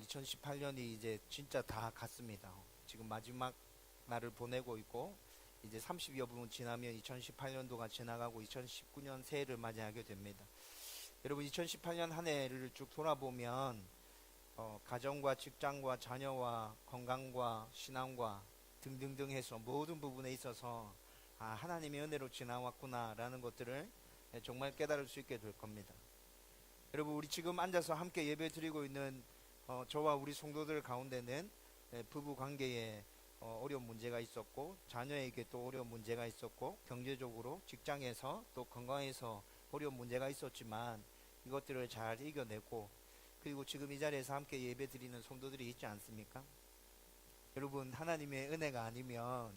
2018년이 이제 진짜 다 갔습니다. 지금 마지막 날을 보내고 있고 이제 30여 분 지나면 2018년도가 지나가고 2019년 새해를 맞이하게 됩니다. 여러분 2018년 한 해를 쭉 돌아보면 가정과 직장과 자녀와 건강과 신앙과 등등등 해서 모든 부분에 있어서 하나님의 은혜로 지나왔구나 라는 것들을 정말 깨달을 수 있게 될 겁니다. 여러분 우리 지금 앉아서 함께 예배 드리고 있는 저와 우리 성도들 가운데는 부부 관계에 어려운 문제가 있었고 자녀에게 또 어려운 문제가 있었고 경제적으로 직장에서 또 건강에서 어려운 문제가 있었지만 이것들을 잘 이겨내고 그리고 지금 이 자리에서 함께 예배 드리는 성도들이 있지 않습니까? 여러분 하나님의 은혜가 아니면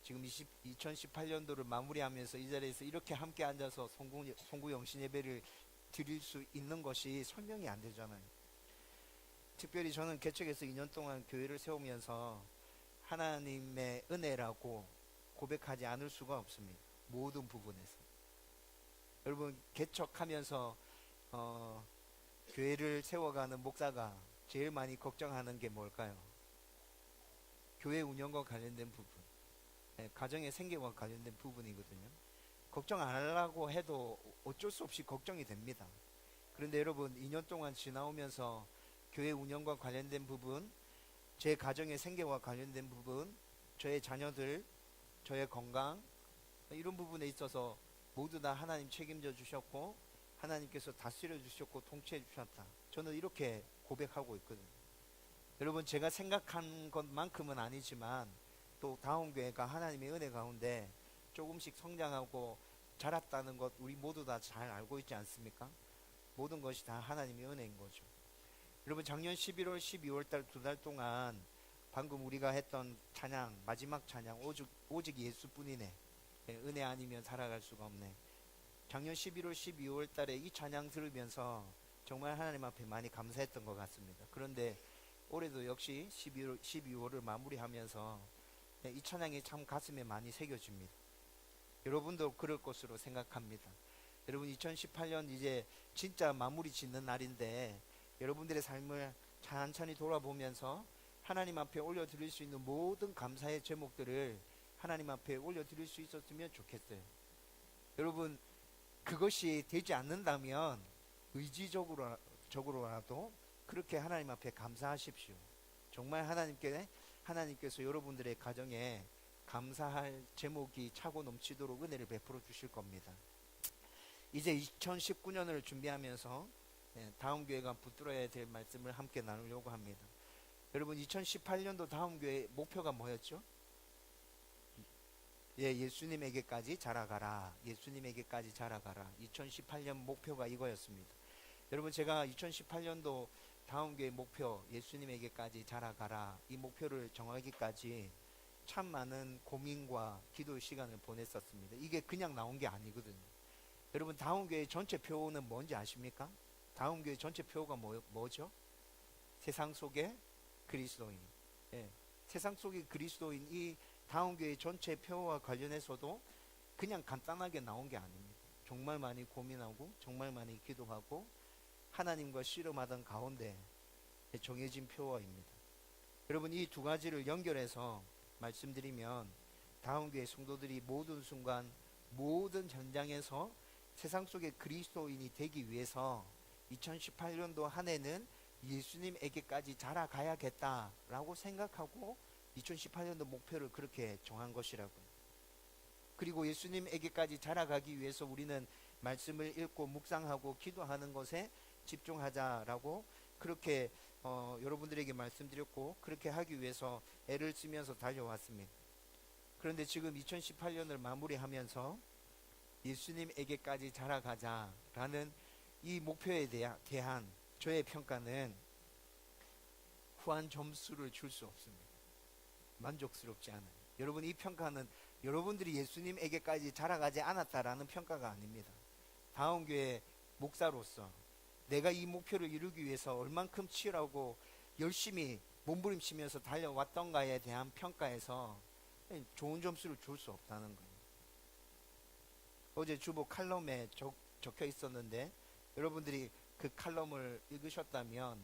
지금 2018년도를 마무리하면서 이 자리에서 이렇게 함께 앉아서 송구 영신 예배를 드릴 수 있는 것이 설명이 안 되잖아요. 특별히 저는 개척에서 2년 동안 교회를 세우면서 하나님의 은혜라고 고백하지 않을 수가 없습니다. 모든 부분에서. 여러분 개척하면서 교회를 세워가는 목사가 제일 많이 걱정하는 게 뭘까요? 교회 운영과 관련된 부분, 가정의 생계와 관련된 부분이거든요. 걱정 안 하려고 해도 어쩔 수 없이 걱정이 됩니다. 그런데 여러분 2년 동안 지나오면서 교회 운영과 관련된 부분, 제 가정의 생계와 관련된 부분, 저의 자녀들, 저의 건강 이런 부분에 있어서 모두 다 하나님 책임져 주셨고 하나님께서 다스려 주셨고 통치해 주셨다. 저는 이렇게 고백하고 있거든요. 여러분 제가 생각한 것만큼은 아니지만 또 다운교회가 하나님의 은혜 가운데 조금씩 성장하고 자랐다는 것 우리 모두 다 잘 알고 있지 않습니까? 모든 것이 다 하나님의 은혜인 거죠. 여러분 작년 11월 12월 달 2달 동안 방금 우리가 했던 찬양, 마지막 찬양 오직 예수뿐이네, 은혜 아니면 살아갈 수가 없네. 작년 11월 12월 달에 이 찬양 들으면서 정말 하나님 앞에 많이 감사했던 것 같습니다. 그런데 올해도 역시 12월을 마무리하면서 이 찬양이 참 가슴에 많이 새겨집니다. 여러분도 그럴 것으로 생각합니다. 여러분 2018년 이제 진짜 마무리 짓는 날인데 여러분들의 삶을 천천히 돌아보면서 하나님 앞에 올려드릴 수 있는 모든 감사의 제목들을 하나님 앞에 올려드릴 수 있었으면 좋겠어요. 여러분 그것이 되지 않는다면 의지적으로라도 그렇게 하나님 앞에 감사하십시오. 정말 하나님께서 여러분들의 가정에 감사할 제목이 차고 넘치도록 은혜를 베풀어 주실 겁니다. 이제 2019년을 준비하면서 다음 교회가 붙들어야 될 말씀을 함께 나누려고 합니다. 여러분 2018년도 다음 교회 목표가 뭐였죠? 예수님에게까지 자라가라. 예수님에게까지 자라가라. 2018년 목표가 이거였습니다. 여러분 제가 2018년도 다음 교회 목표 예수님에게까지 자라가라 이 목표를 정하기까지 참 많은 고민과 기도 시간을 보냈었습니다. 이게 그냥 나온 게 아니거든요. 여러분 다음 교회 전체 표는 뭔지 아십니까? 다음 교회 전체 표가 뭐죠? 세상 속의 그리스도인. 세상 속의 그리스도인 이 다음 교회 전체 표와 관련해서도 그냥 간단하게 나온 게 아닙니다. 정말 많이 고민하고 정말 많이 기도하고 하나님과 씨름하던 가운데 정해진 표어입니다. 여러분 이 두 가지를 연결해서 말씀드리면 다음 교회 성도들이 모든 순간 모든 현장에서 세상 속의 그리스도인이 되기 위해서 2018년도 한 해는 예수님에게까지 자라가야겠다라고 생각하고 2018년도 목표를 그렇게 정한 것이라고요. 그리고 예수님에게까지 자라가기 위해서 우리는 말씀을 읽고 묵상하고 기도하는 것에 집중하자라고 그렇게 여러분들에게 말씀드렸고 그렇게 하기 위해서 애를 쓰면서 달려왔습니다. 그런데 지금 2018년을 마무리하면서 예수님에게까지 자라가자라는 이 목표에 대한 저의 평가는 후한 점수를 줄 수 없습니다. 만족스럽지 않아요. 여러분 이 평가는 여러분들이 예수님에게까지 자라가지 않았다라는 평가가 아닙니다. 다음 교회 목사로서 내가 이 목표를 이루기 위해서 얼만큼 치열하고 열심히 몸부림치면서 달려왔던가에 대한 평가에서 좋은 점수를 줄 수 없다는 거예요. 어제 주보 칼럼에 적혀 있었는데 여러분들이 그 칼럼을 읽으셨다면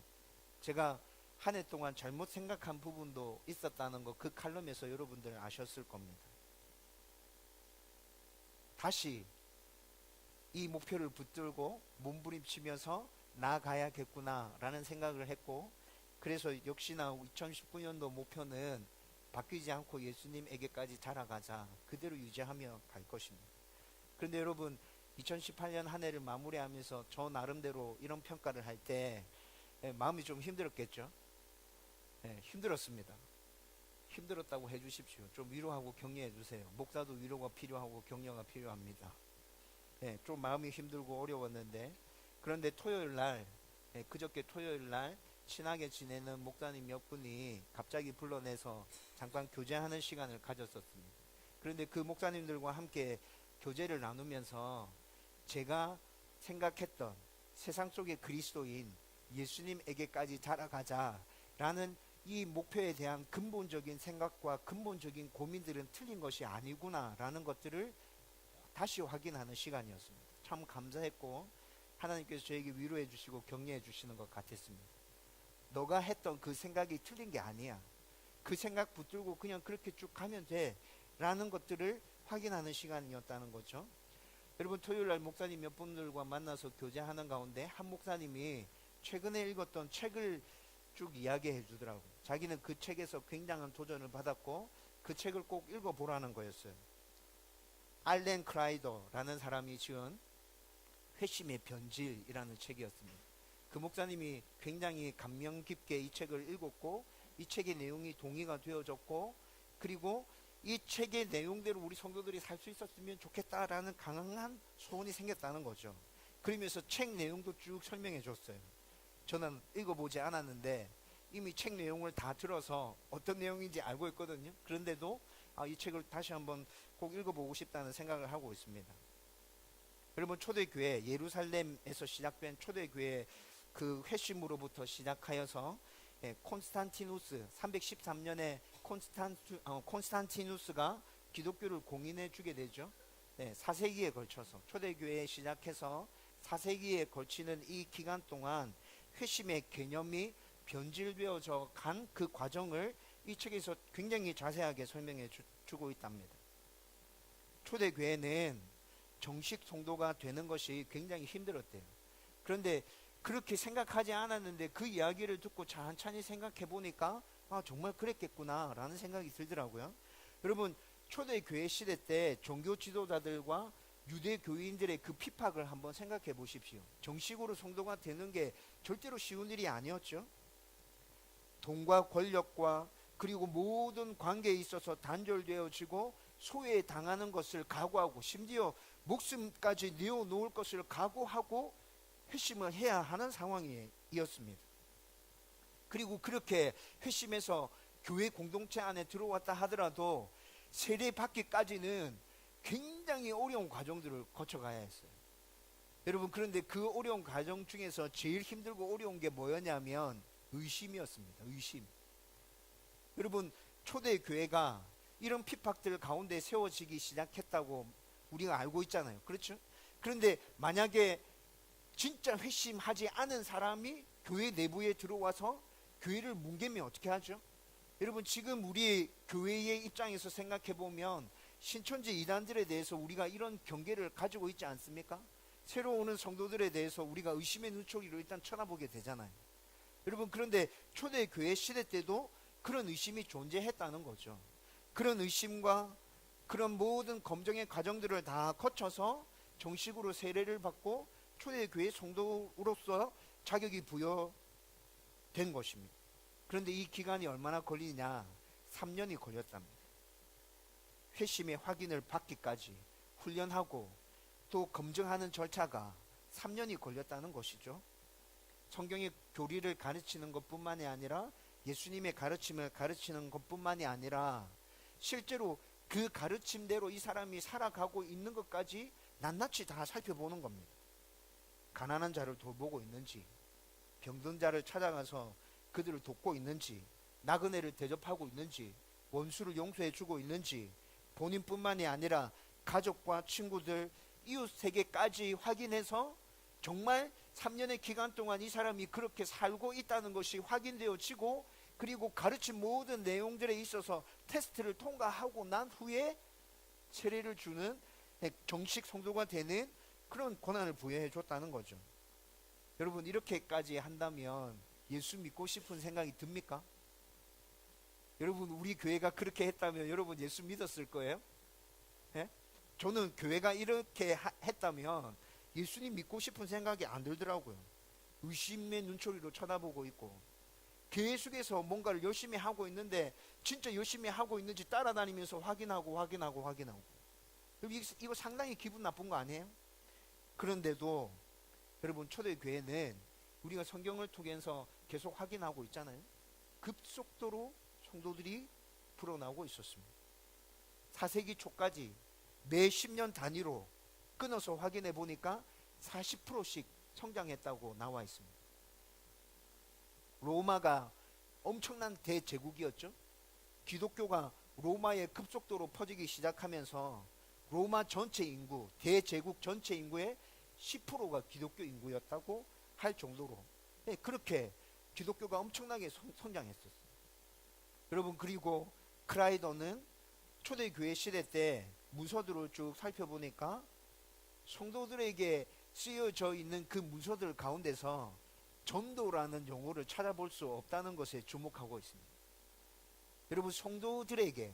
제가 한 해 동안 잘못 생각한 부분도 있었다는 거 그 칼럼에서 여러분들 아셨을 겁니다. 다시 이 목표를 붙들고 몸부림치면서 나아가야겠구나 라는 생각을 했고, 그래서 역시나 2019년도 목표는 바뀌지 않고 예수님에게까지 자라가자, 그대로 유지하며 갈 것입니다. 그런데 여러분, 2018년 한 해를 마무리하면서 저 나름대로 이런 평가를 할 때 마음이 좀 힘들었겠죠? 힘들었습니다. 힘들었다고 해주십시오. 좀 위로하고 격려해 주세요. 목사도 위로가 필요하고 격려가 필요합니다. 좀 마음이 힘들고 어려웠는데, 그런데 토요일 날, 그저께 토요일 날 친하게 지내는 목사님 몇 분이 갑자기 불러내서 잠깐 교제하는 시간을 가졌었습니다. 그런데 그 목사님들과 함께 교제를 나누면서 제가 생각했던 세상 속의 그리스도인 예수님에게까지 자라가자라는 이 목표에 대한 근본적인 생각과 근본적인 고민들은 틀린 것이 아니구나라는 것들을 다시 확인하는 시간이었습니다. 참 감사했고 하나님께서 저에게 위로해 주시고 격려해 주시는 것 같았습니다. 너가 했던 그 생각이 틀린 게 아니야. 그 생각 붙들고 그냥 그렇게 쭉 가면 돼 라는 것들을 확인하는 시간이었다는 거죠. 여러분, 토요일날 목사님 몇 분들과 만나서 교제하는 가운데 한 목사님이 최근에 읽었던 책을 쭉 이야기해 주더라고요. 자기는 그 책에서 굉장한 도전을 받았고 그 책을 꼭 읽어보라는 거였어요. 알렌 크라이더라는 사람이 지은 회심의 변질이라는 책이었습니다. 그 목사님이 굉장히 감명 깊게 이 책을 읽었고 이 책의 내용이 동의가 되어졌고, 그리고 이 책의 내용대로 우리 성도들이 살 수 있었으면 좋겠다라는 강한 소원이 생겼다는 거죠. 그러면서 책 내용도 쭉 설명해 줬어요. 저는 읽어보지 않았는데 이미 책 내용을 다 들어서 어떤 내용인지 알고 있거든요. 그런데도 이 책을 다시 한번 꼭 읽어보고 싶다는 생각을 하고 있습니다. 여러분, 초대교회, 예루살렘에서 시작된 초대교회 그 회심으로부터 시작하여서 콘스탄티누스 313년에 콘스탄티누스가 기독교를 공인해 주게 되죠. 4세기에 걸쳐서 초대교회에 시작해서 4세기에 걸치는 이 기간 동안 회심의 개념이 변질되어져 간 그 과정을 이 책에서 굉장히 자세하게 설명해 주고 있답니다. 초대교회는 정식 성도가 되는 것이 굉장히 힘들었대요. 그런데 그렇게 생각하지 않았는데 그 이야기를 듣고 찬찬히 생각해 보니까 정말 그랬겠구나 라는 생각이 들더라고요. 여러분, 초대교회 시대 때 종교 지도자들과 유대 교인들의 그 핍박을 한번 생각해 보십시오. 정식으로 성도가 되는 게 절대로 쉬운 일이 아니었죠. 돈과 권력과 그리고 모든 관계에 있어서 단절되어지고 소외당하는 것을 각오하고 심지어 목숨까지 내어놓을 것을 각오하고 회심을 해야 하는 상황이었습니다. 그리고 그렇게 회심해서 교회 공동체 안에 들어왔다 하더라도 세례받기까지는 굉장히 어려운 과정들을 거쳐가야 했어요. 여러분, 그런데 그 어려운 과정 중에서 제일 힘들고 어려운 게 뭐였냐면 의심이었습니다. 의심. 여러분, 초대교회가 이런 핍박들 가운데 세워지기 시작했다고 우리가 알고 있잖아요. 그렇죠? 그런데 만약에 진짜 회심하지 않은 사람이 교회 내부에 들어와서 교회를 뭉개면 어떻게 하죠? 여러분, 지금 우리 교회의 입장에서 생각해 보면 신천지 이단들에 대해서 우리가 이런 경계를 가지고 있지 않습니까? 새로 오는 성도들에 대해서 우리가 의심의 눈초리로 일단 쳐다보게 되잖아요. 여러분, 그런데 초대교회 시대 때도 그런 의심이 존재했다는 거죠. 그런 의심과 그런 모든 검증의 과정들을 다 거쳐서 정식으로 세례를 받고 초대교회 성도로서 자격이 부여된 것입니다. 그런데 이 기간이 얼마나 걸리냐? 3년이 걸렸답니다. 회심의 확인을 받기까지 훈련하고 또 검증하는 절차가 3년이 걸렸다는 것이죠. 성경의 교리를 가르치는 것뿐만이 아니라 예수님의 가르침을 가르치는 것뿐만이 아니라 실제로 그 가르침대로 이 사람이 살아가고 있는 것까지 낱낱이 다 살펴보는 겁니다. 가난한 자를 돌보고 있는지, 병든 자를 찾아가서 그들을 돕고 있는지, 나그네를 대접하고 있는지, 원수를 용서해 주고 있는지, 본인뿐만이 아니라 가족과 친구들, 이웃에게까지 확인해서 정말 3년의 기간 동안 이 사람이 그렇게 살고 있다는 것이 확인되어지고, 그리고 가르친 모든 내용들에 있어서 테스트를 통과하고 난 후에 세례를 주는 정식 성도가 되는 그런 권한을 부여해 줬다는 거죠. 여러분, 이렇게까지 한다면 예수 믿고 싶은 생각이 듭니까? 여러분, 우리 교회가 그렇게 했다면 여러분 예수 믿었을 거예요? 예? 저는 교회가 이렇게 했다면 예수님 믿고 싶은 생각이 안 들더라고요. 의심의 눈초리로 쳐다보고 있고, 교회 속에서 뭔가를 열심히 하고 있는데 진짜 열심히 하고 있는지 따라다니면서 확인하고. 이거 상당히 기분 나쁜 거 아니에요? 그런데도 여러분, 초대교회는 우리가 성경을 통해서 계속 확인하고 있잖아요. 급속도로 성도들이 불어나오고 있었습니다. 4세기 초까지 매 10년 단위로 끊어서 확인해 보니까 40%씩 성장했다고 나와 있습니다. 로마가 엄청난 대제국이었죠. 기독교가 로마에 급속도로 퍼지기 시작하면서 로마 전체 인구, 대제국 전체 인구의 10%가 기독교 인구였다고 할 정도로, 그렇게 기독교가 엄청나게 성장했었어요. 여러분, 그리고 크라이더는 초대교회 시대 때 문서들을 쭉 살펴보니까 성도들에게 쓰여져 있는 그 문서들 가운데서 전도라는 용어를 찾아볼 수 없다는 것에 주목하고 있습니다. 여러분, 성도들에게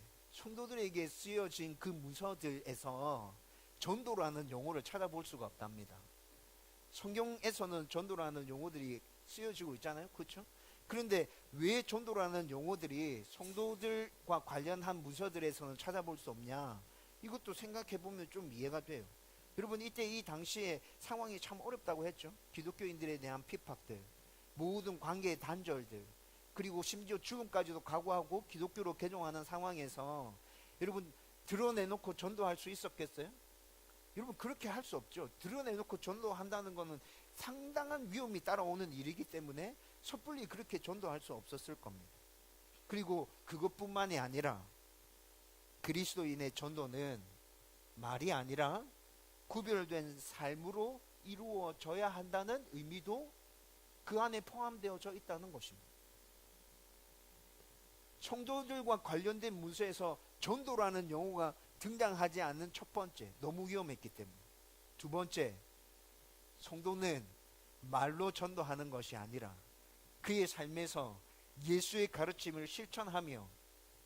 쓰여진 그 문서들에서 전도라는 용어를 찾아볼 수가 없답니다. 성경에서는 전도라는 용어들이 쓰여지고 있잖아요. 그렇죠? 그런데 왜 전도라는 용어들이 성도들과 관련한 문서들에서는 찾아볼 수 없냐? 이것도 생각해 보면 좀 이해가 돼요. 여러분, 이때 이 당시에 상황이 참 어렵다고 했죠. 기독교인들에 대한 핍박들, 모든 관계의 단절들, 그리고 심지어 죽음까지도 각오하고 기독교로 개종하는 상황에서 여러분, 드러내놓고 전도할 수 있었겠어요? 여러분, 그렇게 할 수 없죠. 드러내놓고 전도한다는 것은 상당한 위험이 따라오는 일이기 때문에 섣불리 그렇게 전도할 수 없었을 겁니다. 그리고 그것뿐만이 아니라 그리스도인의 전도는 말이 아니라 구별된 삶으로 이루어져야 한다는 의미도 그 안에 포함되어져 있다는 것입니다. 성도들과 관련된 문서에서 전도라는 용어가 등장하지 않는 첫 번째, 너무 위험했기 때문에. 두 번째, 성도는 말로 전도하는 것이 아니라 그의 삶에서 예수의 가르침을 실천하며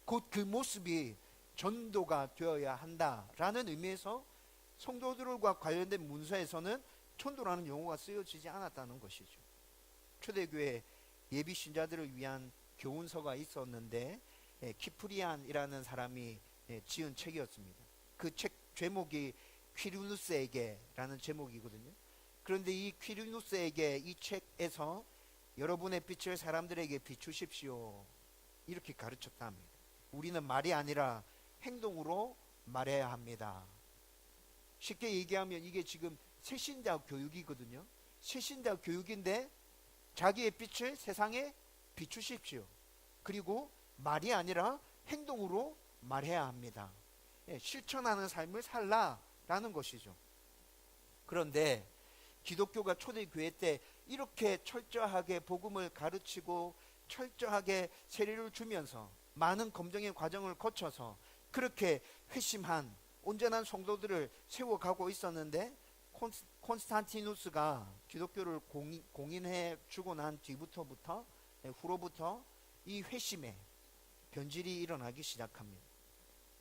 곧 그 모습이 전도가 되어야 한다라는 의미에서 성도들과 관련된 문서에서는 전도라는 용어가 쓰여지지 않았다는 것이죠. 초대교회 예비 신자들을 위한 교훈서가 있었는데 키프리안이라는 사람이 지은 책이었습니다. 그 책 제목이 퀴리누스에게라는 제목이거든요. 그런데 이 퀴리누스에게 이 책에서 여러분의 빛을 사람들에게 비추십시오, 이렇게 가르쳤다 합니다. 우리는 말이 아니라 행동으로 말해야 합니다. 쉽게 얘기하면 이게 지금 새신자 교육이거든요. 새신자 교육인데 자기의 빛을 세상에 비추십시오. 그리고 말이 아니라 행동으로 말해야 합니다. 실천하는 삶을 살라라는 것이죠. 그런데 기독교가 초대교회 때 이렇게 철저하게 복음을 가르치고 철저하게 세례를 주면서 많은 검증의 과정을 거쳐서 그렇게 회심한 온전한 성도들을 세워가고 있었는데, 콘스탄티누스가 기독교를 공인해 주고 난 후로부터 이 회심에 변질이 일어나기 시작합니다.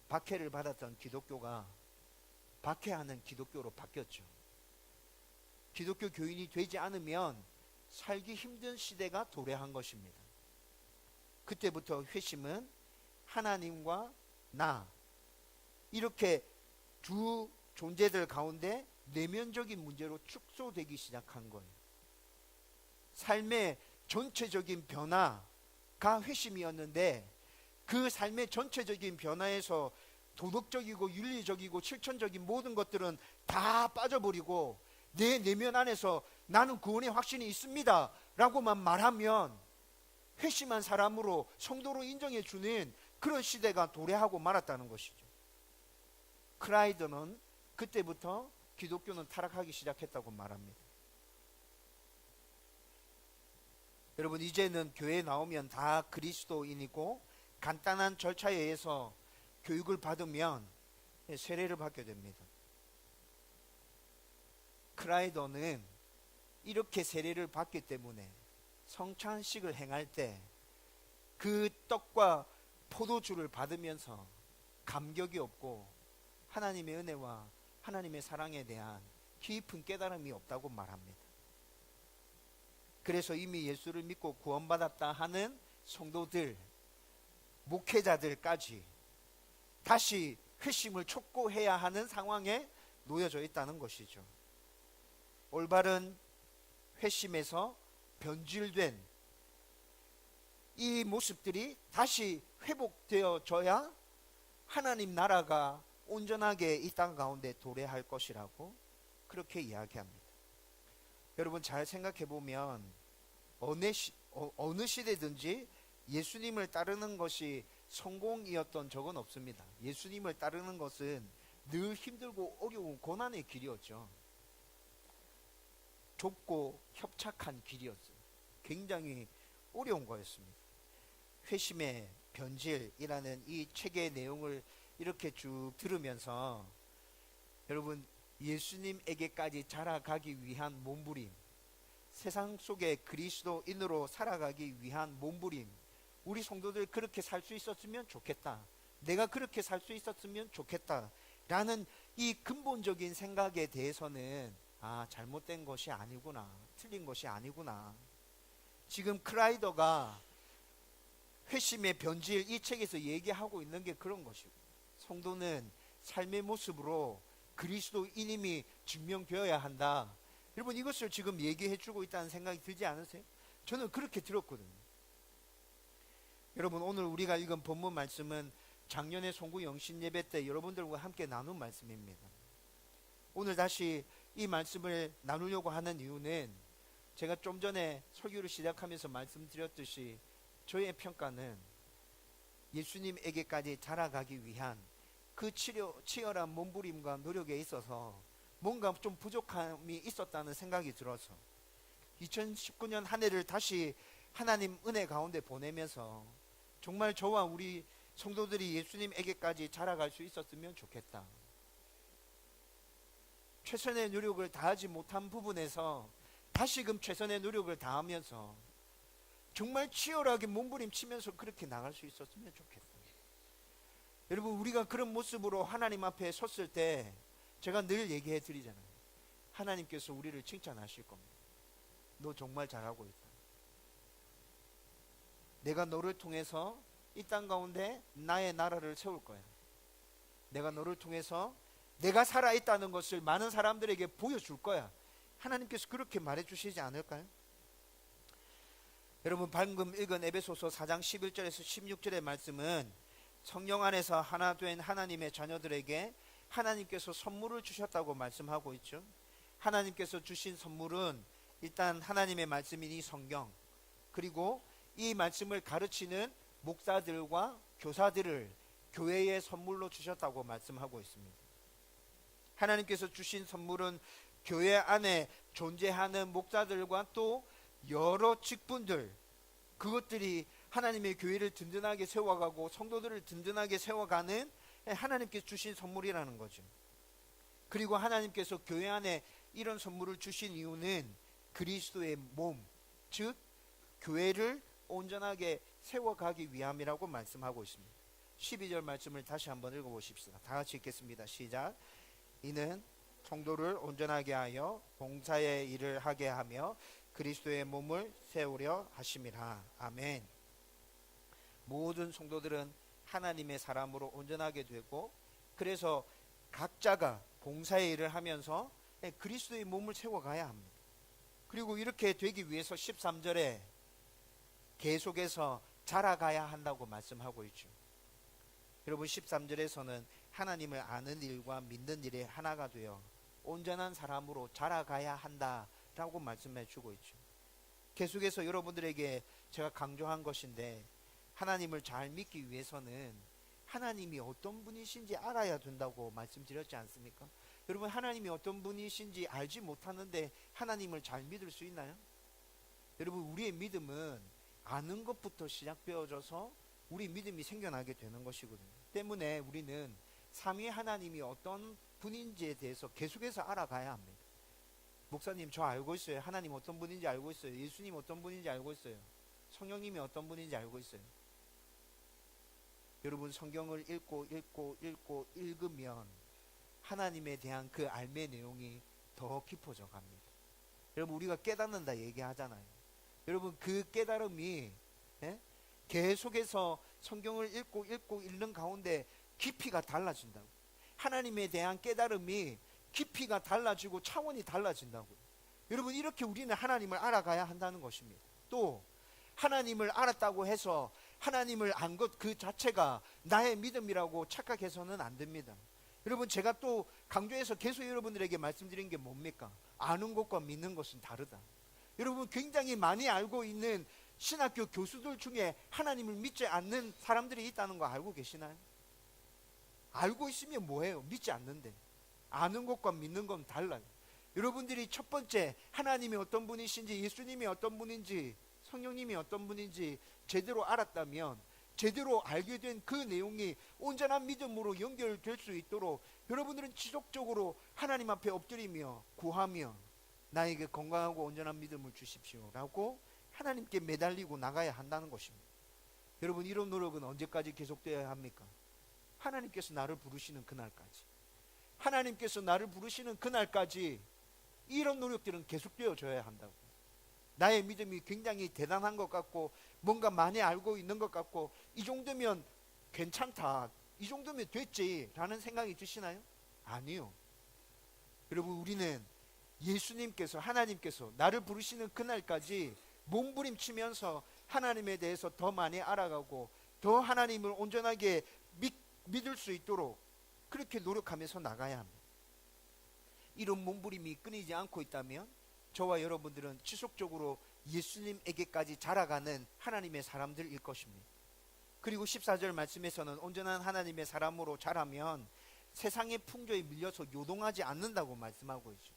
박해를 받았던 기독교가 박해하는 기독교로 바뀌었죠. 기독교 교인이 되지 않으면 살기 힘든 시대가 도래한 것입니다. 그때부터 회심은 하나님과 나, 이렇게 두 존재들 가운데 내면적인 문제로 축소되기 시작한 거예요. 삶의 전체적인 변화가 회심이었는데 그 삶의 전체적인 변화에서 도덕적이고 윤리적이고 실천적인 모든 것들은 다 빠져버리고 내 내면 안에서 나는 구원의 확신이 있습니다 라고만 말하면 회심한 사람으로 성도로 인정해 주는 그런 시대가 도래하고 말았다는 것이죠. 크라이더는 그때부터 기독교는 타락하기 시작했다고 말합니다. 여러분, 이제는 교회에 나오면 다 그리스도인이고 간단한 절차에 의해서 교육을 받으면 세례를 받게 됩니다. 크라이더는 이렇게 세례를 받기 때문에 성찬식을 행할 때 그 떡과 포도주를 받으면서 감격이 없고 하나님의 은혜와 하나님의 사랑에 대한 깊은 깨달음이 없다고 말합니다. 그래서 이미 예수를 믿고 구원받았다 하는 성도들, 목회자들까지 다시 회심을 촉구해야 하는 상황에 놓여져 있다는 것이죠. 올바른 회심에서 변질된 이 모습들이 다시 회복되어져야 하나님 나라가 온전하게 이 땅 가운데 도래할 것이라고 그렇게 이야기합니다. 여러분, 잘 생각해 보면 어느 시대든지 예수님을 따르는 것이 성공이었던 적은 없습니다. 예수님을 따르는 것은 늘 힘들고 어려운 고난의 길이었죠. 좁고 협착한 길이었어요. 굉장히 어려운 거였습니다. 회심의 변질이라는 이 책의 내용을 이렇게 쭉 들으면서 여러분, 예수님에게까지 자라가기 위한 몸부림, 세상 속에 그리스도인으로 살아가기 위한 몸부림, 우리 성도들 그렇게 살 수 있었으면 좋겠다, 내가 그렇게 살 수 있었으면 좋겠다 라는 이 근본적인 생각에 대해서는 잘못된 것이 아니구나, 틀린 것이 아니구나. 지금 크라이더가 회심의 변질 이 책에서 얘기하고 있는 게 그런 것이고, 성도는 삶의 모습으로 그리스도인임이 증명되어야 한다. 여러분, 이것을 지금 얘기해 주고 있다는 생각이 들지 않으세요? 저는 그렇게 들었거든요. 여러분, 오늘 우리가 읽은 본문 말씀은 작년에 송구 영신 예배 때 여러분들과 함께 나눈 말씀입니다. 오늘 다시 이 말씀을 나누려고 하는 이유는 제가 좀 전에 설교를 시작하면서 말씀드렸듯이 저의 평가는 예수님에게까지 자라가기 위한 그 치열한 몸부림과 노력에 있어서 뭔가 좀 부족함이 있었다는 생각이 들어서 2019년 한 해를 다시 하나님 은혜 가운데 보내면서 정말 저와 우리 성도들이 예수님에게까지 자라갈 수 있었으면 좋겠다. 최선의 노력을 다하지 못한 부분에서 다시금 최선의 노력을 다하면서 정말 치열하게 몸부림치면서 그렇게 나갈 수 있었으면 좋겠다. 여러분, 우리가 그런 모습으로 하나님 앞에 섰을 때 제가 늘 얘기해 드리잖아요. 하나님께서 우리를 칭찬하실 겁니다. 너 정말 잘하고 있다. 내가 너를 통해서 이 땅 가운데 나의 나라를 세울 거야. 내가 너를 통해서 내가 살아있다는 것을 많은 사람들에게 보여줄 거야. 하나님께서 그렇게 말해주시지 않을까요? 여러분, 방금 읽은 에베소서 4장 11절에서 16절의 말씀은 성령 안에서 하나 된 하나님의 자녀들에게 하나님께서 선물을 주셨다고 말씀하고 있죠. 하나님께서 주신 선물은 일단 하나님의 말씀인 이 성경, 그리고 이 말씀을 가르치는 목사들과 교사들을 교회의 선물로 주셨다고 말씀하고 있습니다. 하나님께서 주신 선물은 교회 안에 존재하는 목사들과 또 여러 직분들, 그것들이 하나님의 교회를 든든하게 세워가고 성도들을 든든하게 세워가는 하나님께서 주신 선물이라는 거죠. 그리고 하나님께서 교회 안에 이런 선물을 주신 이유는 그리스도의 몸, 즉 교회를 온전하게 세워가기 위함이라고 말씀하고 있습니다. 12절 말씀을 다시 한번 읽어보십시다. 다 같이 읽겠습니다. 시작. 이는 성도를 온전하게 하여 봉사의 일을 하게 하며 그리스도의 몸을 세우려 하심이라. 아멘. 모든 성도들은 하나님의 사람으로 온전하게 되고, 그래서 각자가 봉사의 일을 하면서 그리스도의 몸을 세워가야 합니다. 그리고 이렇게 되기 위해서 13절에 계속해서 자라가야 한다고 말씀하고 있죠. 여러분, 13절에서는 하나님을 아는 일과 믿는 일에 하나가 되어 온전한 사람으로 자라가야 한다라고 말씀해 주고 있죠. 계속해서 여러분들에게 제가 강조한 것인데, 하나님을 잘 믿기 위해서는 하나님이 어떤 분이신지 알아야 된다고 말씀드렸지 않습니까? 여러분, 하나님이 어떤 분이신지 알지 못하는데 하나님을 잘 믿을 수 있나요? 여러분, 우리의 믿음은 아는 것부터 시작되어져서 우리 믿음이 생겨나게 되는 것이거든요. 때문에 우리는 삼위 하나님이 어떤 분인지에 대해서 계속해서 알아가야 합니다. 목사님, 저 알고 있어요. 하나님 어떤 분인지 알고 있어요. 예수님 어떤 분인지 알고 있어요. 성령님이 어떤 분인지 알고 있어요. 여러분, 성경을 읽고 읽으면 하나님에 대한 그 알매 내용이 더 깊어져 갑니다. 여러분, 우리가 깨닫는다 얘기하잖아요. 여러분, 그 깨달음이 계속해서 성경을 읽고 읽는 가운데 깊이가 달라진다고. 하나님에 대한 깨달음이 깊이가 달라지고 차원이 달라진다고. 여러분, 이렇게 우리는 하나님을 알아가야 한다는 것입니다. 또 하나님을 알았다고 해서 하나님을 안 것 그 자체가 나의 믿음이라고 착각해서는 안 됩니다. 여러분, 제가 또 강조해서 계속 여러분들에게 말씀드린 게 뭡니까? 아는 것과 믿는 것은 다르다. 여러분, 굉장히 많이 알고 있는 신학교 교수들 중에 하나님을 믿지 않는 사람들이 있다는 거 알고 계시나요? 알고 있으면 뭐해요? 믿지 않는데. 아는 것과 믿는 건 달라요. 여러분들이 첫 번째 하나님이 어떤 분이신지, 예수님이 어떤 분인지, 성령님이 어떤 분인지 제대로 알았다면, 제대로 알게 된 그 내용이 온전한 믿음으로 연결될 수 있도록 여러분들은 지속적으로 하나님 앞에 엎드리며 구하며 나에게 건강하고 온전한 믿음을 주십시오 라고 하나님께 매달리고 나가야 한다는 것입니다. 여러분, 이런 노력은 언제까지 계속되어야 합니까? 하나님께서 나를 부르시는 그날까지. 하나님께서 나를 부르시는 그날까지 이런 노력들은 계속되어져야 한다고. 나의 믿음이 굉장히 대단한 것 같고 뭔가 많이 알고 있는 것 같고 이 정도면 괜찮다, 이 정도면 됐지 라는 생각이 드시나요? 아니요. 여러분, 우리는 예수님께서, 하나님께서 나를 부르시는 그날까지 몸부림치면서 하나님에 대해서 더 많이 알아가고 더 하나님을 온전하게 믿을 수 있도록 그렇게 노력하면서 나가야 합니다. 이런 몸부림이 끊이지 않고 있다면 저와 여러분들은 지속적으로 예수님에게까지 자라가는 하나님의 사람들일 것입니다. 그리고 14절 말씀에서는 온전한 하나님의 사람으로 자라면 세상의 풍조에 밀려서 요동하지 않는다고 말씀하고 있죠.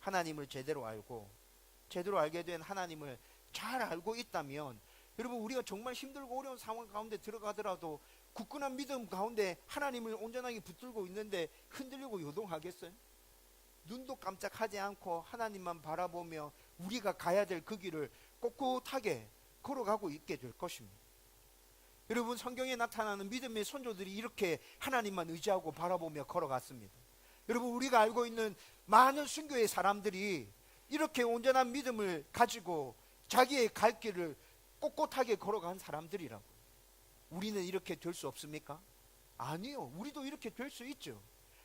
하나님을 제대로 알고 제대로 알게 된 하나님을 잘 알고 있다면 여러분, 우리가 정말 힘들고 어려운 상황 가운데 들어가더라도 굳건한 믿음 가운데 하나님을 온전하게 붙들고 있는데 흔들리고 요동하겠어요? 눈도 깜짝하지 않고 하나님만 바라보며 우리가 가야 될 그 길을 꼿꼿하게 걸어가고 있게 될 것입니다. 여러분, 성경에 나타나는 믿음의 선조들이 이렇게 하나님만 의지하고 바라보며 걸어갔습니다. 여러분, 우리가 알고 있는 많은 순교의 사람들이 이렇게 온전한 믿음을 가지고 자기의 갈 길을 꼿꼿하게 걸어간 사람들이라고. 우리는 이렇게 될 수 없습니까? 아니요. 우리도 이렇게 될 수 있죠.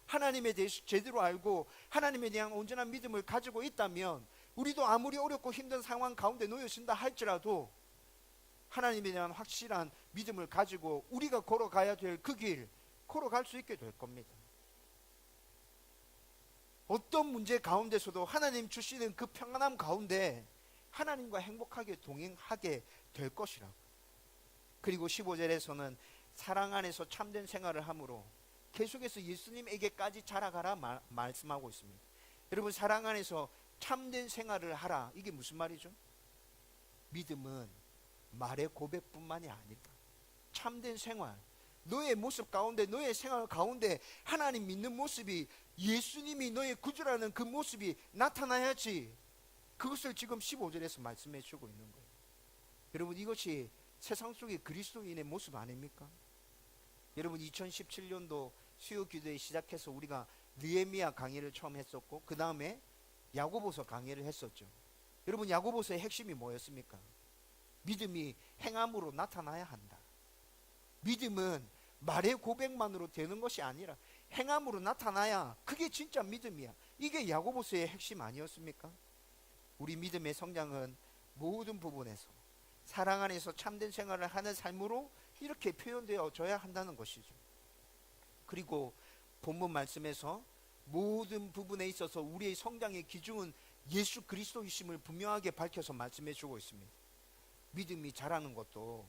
하나님에 대해서 제대로 알고 하나님에 대한 온전한 믿음을 가지고 있다면 우리도 아무리 어렵고 힘든 상황 가운데 놓여진다 할지라도 하나님에 대한 확실한 믿음을 가지고 우리가 걸어가야 될 그 길 걸어갈 수 있게 될 겁니다. 어떤 문제 가운데서도 하나님 주시는 그 평안함 가운데 하나님과 행복하게 동행하게 될 것이라고. 그리고 15절에서는 사랑 안에서 참된 생활을 함으로 계속해서 예수님에게까지 자라가라 말씀하고 있습니다. 여러분, 사랑 안에서 참된 생활을 하라. 이게 무슨 말이죠? 믿음은 말의 고백뿐만이 아니다. 참된 생활, 너의 모습 가운데, 너의 생활 가운데 하나님 믿는 모습이, 예수님이 너의 구주라는 그 모습이 나타나야지. 그것을 지금 15절에서 말씀해 주고 있는 거예요. 여러분, 이것이 세상 속의 그리스도인의 모습 아닙니까? 여러분, 2017년도 수요 기도회 시작해서 우리가 느헤미야 강의를 처음 했었고 그 다음에 야고보서 강의를 했었죠. 여러분, 야고보서의 핵심이 뭐였습니까? 믿음이 행함으로 나타나야 한다. 믿음은 말의 고백만으로 되는 것이 아니라 행함으로 나타나야 그게 진짜 믿음이야. 이게 야고보서의 핵심 아니었습니까? 우리 믿음의 성장은 모든 부분에서 사랑 안에서 참된 생활을 하는 삶으로 이렇게 표현되어져야 한다는 것이죠. 그리고 본문 말씀에서 모든 부분에 있어서 우리의 성장의 기준은 예수 그리스도이심을 분명하게 밝혀서 말씀해 주고 있습니다. 믿음이 자라는 것도,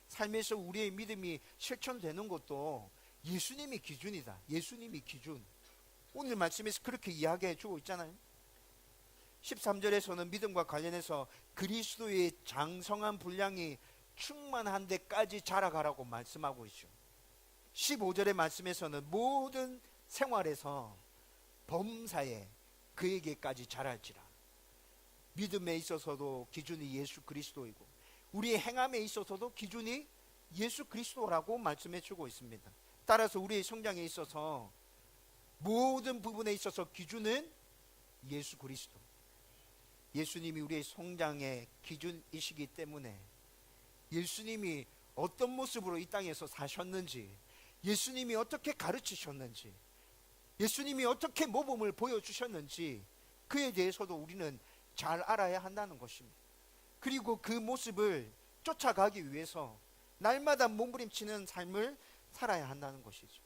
삶에서 우리의 믿음이 실천되는 것도 예수님이 기준이다. 예수님이 기준. 오늘 말씀에서 그렇게 이야기해 주고 있잖아요. 13절에서는 믿음과 관련해서 그리스도의 장성한 분량이 충만한 데까지 자라가라고 말씀하고 있죠. 15절의 말씀에서는 모든 생활에서 범사에 그에게까지 자랄지라. 믿음에 있어서도 기준이 예수 그리스도이고 우리의 행함에 있어서도 기준이 예수 그리스도라고 말씀해 주고 있습니다. 따라서 우리의 성장에 있어서 모든 부분에 있어서 기준은 예수 그리스도. 예수님이 우리의 성장의 기준이시기 때문에 예수님이 어떤 모습으로 이 땅에서 사셨는지, 예수님이 어떻게 가르치셨는지, 예수님이 어떻게 모범을 보여주셨는지 그에 대해서도 우리는 잘 알아야 한다는 것입니다. 그리고 그 모습을 쫓아가기 위해서 날마다 몸부림치는 삶을 살아야 한다는 것이죠.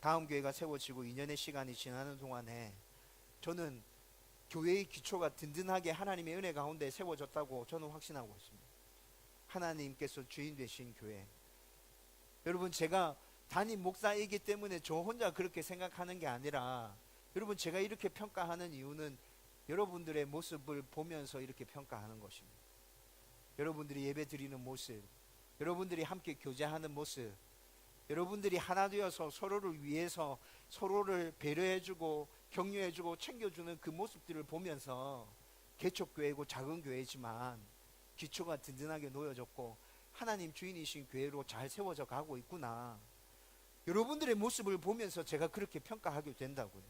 다음 교회가 세워지고 2년의 시간이 지나는 동안에 저는 교회의 기초가 든든하게 하나님의 은혜 가운데 세워졌다고 저는 확신하고 있습니다. 하나님께서 주인 되신 교회. 여러분, 제가 담임 목사이기 때문에 저 혼자 그렇게 생각하는 게 아니라, 여러분, 제가 이렇게 평가하는 이유는 여러분들의 모습을 보면서 이렇게 평가하는 것입니다. 여러분들이 예배 드리는 모습, 여러분들이 함께 교제하는 모습, 여러분들이 하나 되어서 서로를 위해서 서로를 배려해주고 격려해주고 챙겨주는 그 모습들을 보면서 개척교회고 작은 교회지만 기초가 든든하게 놓여졌고 하나님 주인이신 교회로 잘 세워져 가고 있구나. 여러분들의 모습을 보면서 제가 그렇게 평가하게 된다고요.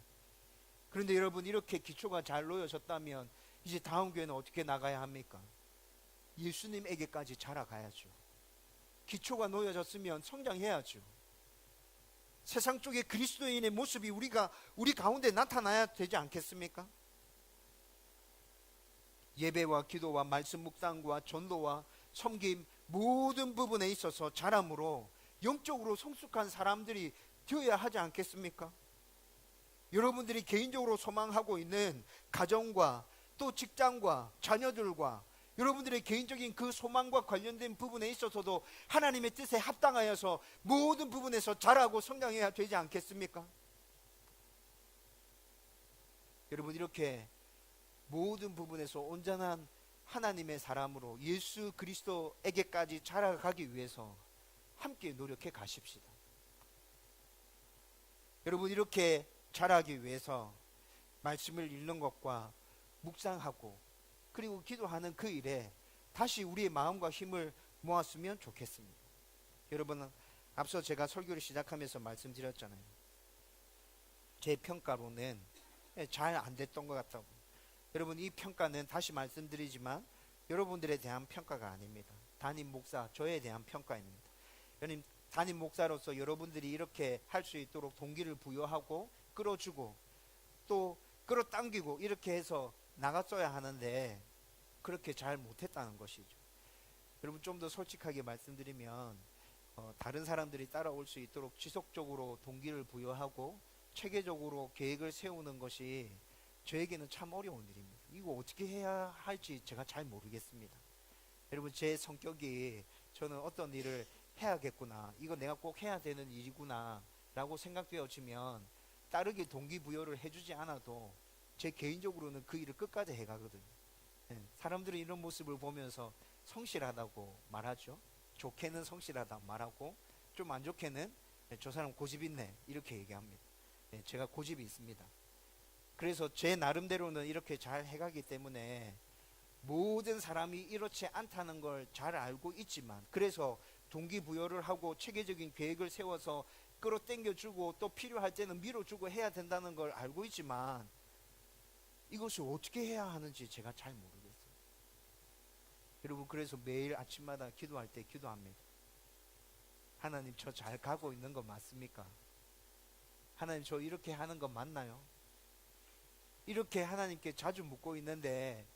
그런데 여러분, 이렇게 기초가 잘 놓여졌다면 이제 다음 교회는 어떻게 나가야 합니까? 예수님에게까지 자라가야죠. 기초가 놓여졌으면 성장해야죠. 세상 쪽에 그리스도인의 모습이 우리 가운데 나타나야 되지 않겠습니까? 예배와 기도와 말씀 묵상과 전도와 섬김 모든 부분에 있어서 자람으로 영적으로 성숙한 사람들이 되어야 하지 않겠습니까? 여러분들이 개인적으로 소망하고 있는 가정과 또 직장과 자녀들과 여러분들의 개인적인 그 소망과 관련된 부분에 있어서도 하나님의 뜻에 합당하여서 모든 부분에서 자라고 성장해야 되지 않겠습니까? 여러분, 이렇게 모든 부분에서 온전한 하나님의 사람으로 예수 그리스도에게까지 자라가기 위해서 함께 노력해 가십시다. 여러분, 이렇게 자라기 위해서 말씀을 읽는 것과 묵상하고 그리고 기도하는 그 일에 다시 우리의 마음과 힘을 모았으면 좋겠습니다. 여러분, 앞서 제가 설교를 시작하면서 말씀드렸잖아요. 제 평가로는 잘 안 됐던 것 같다고. 여러분, 이 평가는 다시 말씀드리지만 여러분들에 대한 평가가 아닙니다. 담임 목사, 저에 대한 평가입니다. 여러분, 담임 목사로서 여러분들이 이렇게 할 수 있도록 동기를 부여하고 끌어주고 또 끌어당기고 이렇게 해서 나갔어야 하는데 그렇게 잘 못했다는 것이죠. 여러분, 좀 더 솔직하게 말씀드리면 다른 사람들이 따라올 수 있도록 지속적으로 동기를 부여하고 체계적으로 계획을 세우는 것이 저에게는 참 어려운 일입니다. 이거 어떻게 해야 할지 제가 잘 모르겠습니다. 여러분, 제 성격이 저는 어떤 일을 해야겠구나, 이거 내가 꼭 해야 되는 일이구나 라고 생각되어지면 따르게 동기부여를 해주지 않아도 제 개인적으로는 그 일을 끝까지 해가거든요. 사람들이 이런 모습을 보면서 성실하다고 말하죠. 좋게는 성실하다 말하고 좀 안 좋게는 저 사람 고집 있네 이렇게 얘기합니다. 제가 고집이 있습니다. 그래서 제 나름대로는 이렇게 잘 해가기 때문에 모든 사람이 이렇지 않다는 걸 잘 알고 있지만, 그래서 동기부여를 하고 체계적인 계획을 세워서 끌어당겨주고 또 필요할 때는 밀어주고 해야 된다는 걸 알고 있지만 이것을 어떻게 해야 하는지 제가 잘 모르겠어요. 여러분, 그래서 매일 아침마다 기도할 때 기도합니다. 하나님, 저 잘 가고 있는 거 맞습니까? 하나님, 저 이렇게 하는 거 맞나요? 이렇게 하나님께 자주 묻고 있는데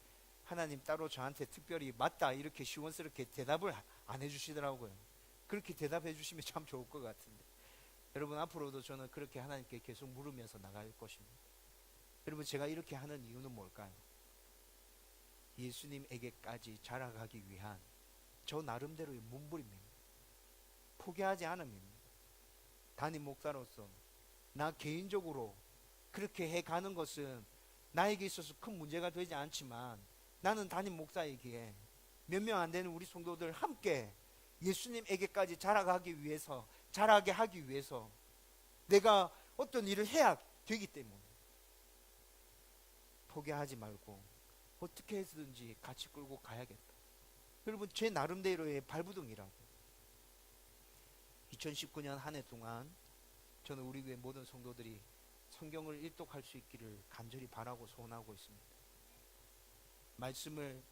하나님 따로 저한테 특별히 맞다 이렇게 시원스럽게 대답을 안 해주시더라고요. 그렇게 대답해 주시면 참 좋을 것 같은데, 여러분, 앞으로도 저는 그렇게 하나님께 계속 물으면서 나갈 것입니다. 여러분, 제가 이렇게 하는 이유는 뭘까요? 예수님에게까지 자라가기 위한 저 나름대로의 몸부림입니다. 포기하지 않음입니다. 담임 목사로서 나 개인적으로 그렇게 해가는 것은 나에게 있어서 큰 문제가 되지 않지만 나는 담임 목사이기에 몇 명 안 되는 우리 성도들 함께 예수님에게까지 자라게 하기 위해서 내가 어떤 일을 해야 되기 때문에 포기하지 말고 어떻게 해서든지 같이 끌고 가야겠다. 여러분, 제 나름대로의 발부둥이라고. 2019년 한 해 동안 저는 우리 교회 모든 성도들이 성경을 일독할 수 있기를 간절히 바라고 소원하고 있습니다. 말씀을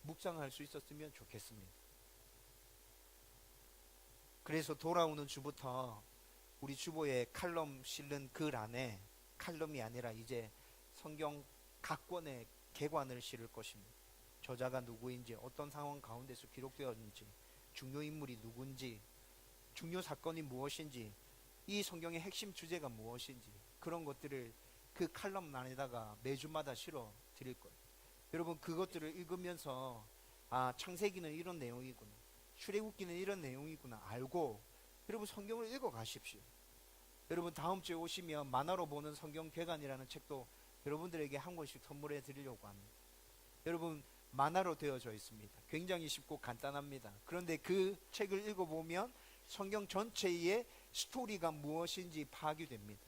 묵상할 수 있었으면 좋겠습니다. 그래서 돌아오는 주부터 우리 주보에 칼럼 실는 글 안에 칼럼이 아니라 이제 성경 각 권의 개관을 실을 것입니다. 저자가 누구인지, 어떤 상황 가운데서 기록되었는지, 중요 인물이 누군지, 중요 사건이 무엇인지, 이 성경의 핵심 주제가 무엇인지, 그런 것들을 그 칼럼 안에다가 매주마다 실어 드릴 거예요. 여러분, 그것들을 읽으면서 창세기는 이런 내용이구나, 출애굽기는 이런 내용이구나 알고 여러분 성경을 읽어 가십시오. 여러분, 다음 주에 오시면 만화로 보는 성경 개관이라는 책도 여러분들에게 한 권씩 선물해 드리려고 합니다. 여러분, 만화로 되어져 있습니다. 굉장히 쉽고 간단합니다. 그런데 그 책을 읽어보면 성경 전체의 스토리가 무엇인지 파악이 됩니다.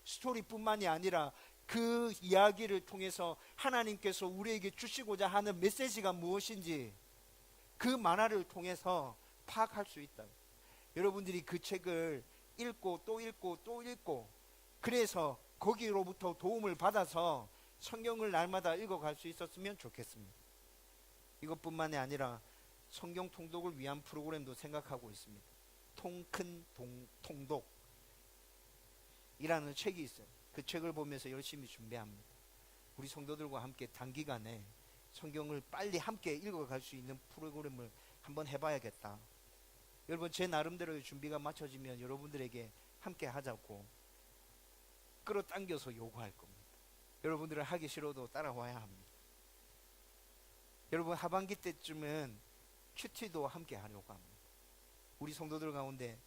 스토리뿐만이 아니라 그 이야기를 통해서 하나님께서 우리에게 주시고자 하는 메시지가 무엇인지 그 만화를 통해서 파악할 수 있다. 여러분들이 그 책을 읽고 또 읽고 또 읽고, 그래서 거기로부터 도움을 받아서 성경을 날마다 읽어갈 수 있었으면 좋겠습니다. 이것뿐만이 아니라 성경 통독을 위한 프로그램도 생각하고 있습니다. 통큰 통독 이라는 책이 있어요. 그 책을 보면서 열심히 준비합니다. 우리 성도들과 함께 단기간에 성경을 빨리 함께 읽어갈 수 있는 프로그램을 한번 해봐야겠다. 여러분, 제 나름대로의 준비가 맞춰지면 여러분들에게 함께 하자고 끌어당겨서 요구할 겁니다. 여러분들은 하기 싫어도 따라와야 합니다. 여러분, 하반기 때쯤은 큐티도 함께 하려고 합니다. 우리 성도들 가운데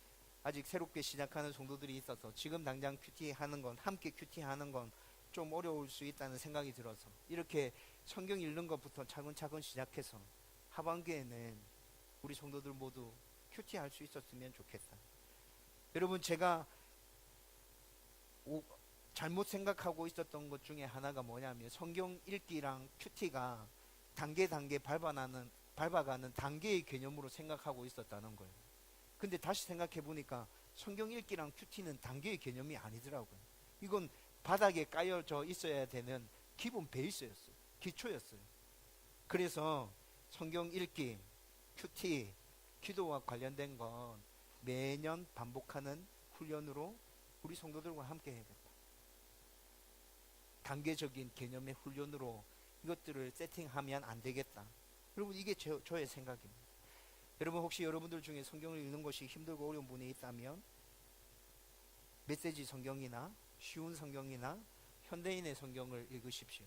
아직 새롭게 시작하는 성도들이 있어서 지금 당장 큐티하는 건, 함께 큐티하는 건 좀 어려울 수 있다는 생각이 들어서 이렇게 성경 읽는 것부터 차근차근 시작해서 하반기에는 우리 성도들 모두 큐티할 수 있었으면 좋겠다. 여러분, 제가 잘못 생각하고 있었던 것 중에 하나가 뭐냐면 성경 읽기랑 큐티가 단계 밟아가는 단계의 개념으로 생각하고 있었다는 거예요. 근데 다시 생각해 보니까 성경 읽기랑 큐티는 단계의 개념이 아니더라고요. 이건 바닥에 깔려져 있어야 되는 기본 베이스였어요. 기초였어요. 그래서 성경 읽기, 큐티, 기도와 관련된 건 매년 반복하는 훈련으로 우리 성도들과 함께 해야겠다. 단계적인 개념의 훈련으로 이것들을 세팅하면 안 되겠다. 여러분, 이게 저의 생각입니다. 여러분, 혹시 여러분들 중에 성경을 읽는 것이 힘들고 어려운 분이 있다면 메시지 성경이나 쉬운 성경이나 현대인의 성경을 읽으십시오.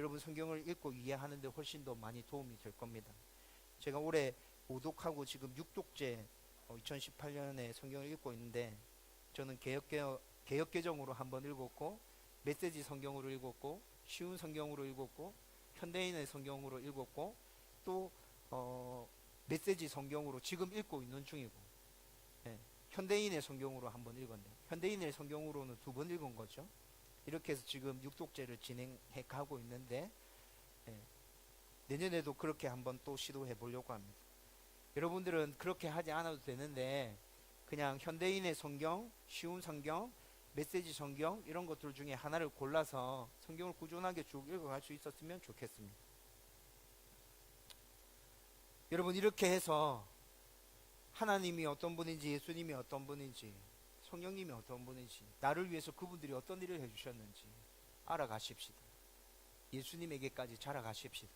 여러분, 성경을 읽고 이해하는 데 훨씬 더 많이 도움이 될 겁니다. 제가 올해 5독하고 지금 6독째 2018년에 성경을 읽고 있는데, 저는 개역개정으로 한번 읽었고, 메시지 성경으로 읽었고, 쉬운 성경으로 읽었고, 현대인의 성경으로 읽었고, 또 메시지 성경으로 지금 읽고 있는 중이고, 현대인의 성경으로 한번 읽었네요. 현대인의 성경으로는 2번 읽은 거죠. 이렇게 해서 지금 6독째를 진행해 가고 있는데, 내년에도 그렇게 한번 또 시도해 보려고 합니다. 여러분들은 그렇게 하지 않아도 되는데 그냥 현대인의 성경, 쉬운 성경, 메시지 성경 이런 것들 중에 하나를 골라서 성경을 꾸준하게 쭉 읽어갈 수 있었으면 좋겠습니다. 여러분, 이렇게 해서 하나님이 어떤 분인지, 예수님이 어떤 분인지, 성령님이 어떤 분인지, 나를 위해서 그분들이 어떤 일을 해주셨는지 알아가십시다. 예수님에게까지 자라가십시다.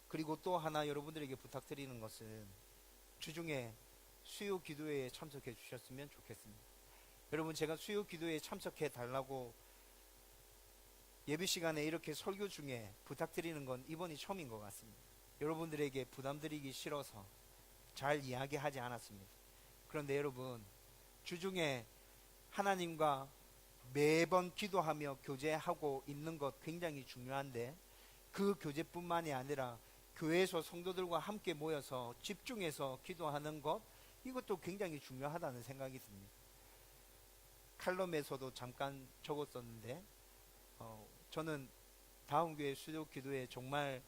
그리고 또 하나 여러분들에게 부탁드리는 것은 주중에 수요 기도회에 참석해 주셨으면 좋겠습니다. 여러분, 제가 수요 기도회에 참석해 달라고 예배 시간에 이렇게 설교 중에 부탁드리는 건 이번이 처음인 것 같습니다. 여러분들에게 부담드리기 싫어서 잘 이야기하지 않았습니다. 그런데 여러분, 주중에 하나님과 매번 기도하며 교제하고 있는 것 굉장히 중요한데, 그 교제뿐만이 아니라 교회에서 성도들과 함께 모여서 집중해서 기도하는 것, 이것도 굉장히 중요하다는 생각이 듭니다. 칼럼에서도 잠깐 적었었는데, 저는 다음교회 수요 기도에 정말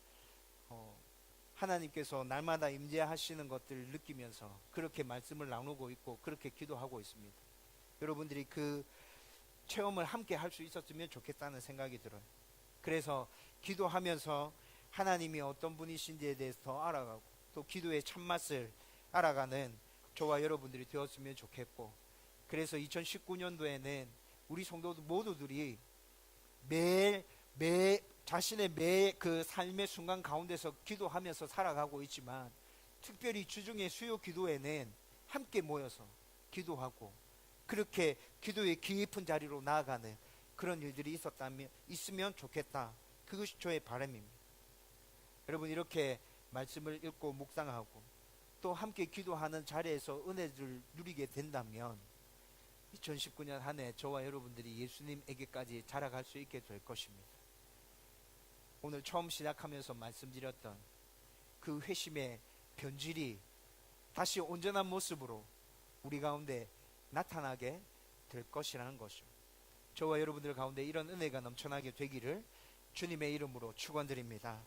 하나님께서 날마다 임재하시는 것들을 느끼면서 그렇게 말씀을 나누고 있고 그렇게 기도하고 있습니다. 여러분들이 그 체험을 함께 할 수 있었으면 좋겠다는 생각이 들어요. 그래서 기도하면서 하나님이 어떤 분이신지에 대해서 더 알아가고 또 기도의 참맛을 알아가는 저와 여러분들이 되었으면 좋겠고, 그래서 2019년도에는 우리 성도들 모두들이 매일 자신의 매 그 삶의 순간 가운데서 기도하면서 살아가고 있지만, 특별히 주중의 수요 기도에는 함께 모여서 기도하고 그렇게 기도의 깊은 자리로 나아가는 그런 일들이 있으면 좋겠다. 그것이 저의 바람입니다. 여러분, 이렇게 말씀을 읽고 묵상하고 또 함께 기도하는 자리에서 은혜를 누리게 된다면 2019년 한 해 저와 여러분들이 예수님에게까지 자라갈 수 있게 될 것입니다. 오늘 처음 시작하면서 말씀드렸던 그 회심의 변질이 다시 온전한 모습으로 우리 가운데 나타나게 될 것이라는 것이죠. 저와 여러분들 가운데 이런 은혜가 넘쳐나게 되기를 주님의 이름으로 축원드립니다.